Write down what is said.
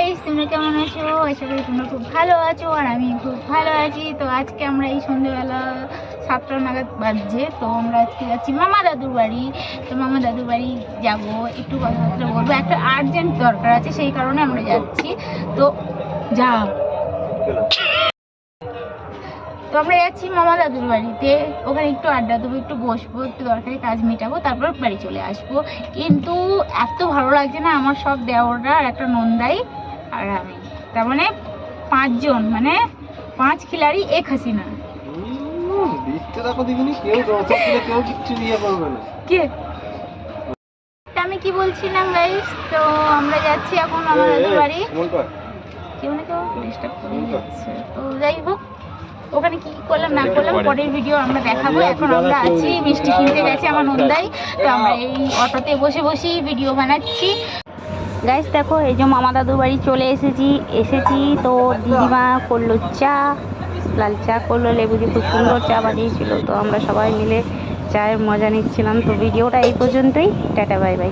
Guys, তোমরা কেমন আছো? আশা করি তোমরা খুব ভালো আছো আর আমি খুব ভালো আছি। তো আজকে আমরা এই সন্ধ্যেবেলা 7টা নাগাদ বাজছে, তো আমরা আজকে যাচ্ছি মামা দাদুর বাড়ি। তো মামা দাদুর বাড়ি যাবো, একটু কথাবার্তা বলবো, একটা আর্জেন্ট দরকার আছে, সেই কারণে আমরা যাচ্ছি। তো আমরা যাচ্ছি মামা দাদুর বাড়িতে, ওখানে একটু আড্ডা দেবো, একটু বসবো, একটু দরকারি কাজ মেটাবো, তারপর বাড়ি চলে আসবো। কিন্তু এত ভালো লাগছে না, আমার সব দেওররা আর একটা নন্দাই আর আমি, তার মানে 5 জন, মানে 5 খিলাড়ি এক হাসিনা। আমি কি বলছিলাম গাইস, তো আমরা যাচ্ছি এখন মামা দাদুর বাড়ি। কেউ না কেউ ডিস্টার্ব করে যাচ্ছে, তো যাই হোক, ওখানে কি করলাম না করলাম পরের ভিডিও আমরা দেখাবো। এখন আমরা আছি, মিষ্টি কিনতে গেছি আমার নন্দাই, তো আমরা এই অটোতে বসে বসেই ভিডিও বানাচ্ছি। গাইস দেখো, এই যে মামা দাদুর বাড়ি চলে এসেছি। তো দিদিমা করলো চা, লাল চা করলো, লেবু দিয়ে খুব সুন্দর চা বানিয়েছিল। তো আমরা সবাই মিলে চায়ের মজা নিচ্ছিলাম। তো ভিডিওটা এই পর্যন্তই, টাটা বাই বাই।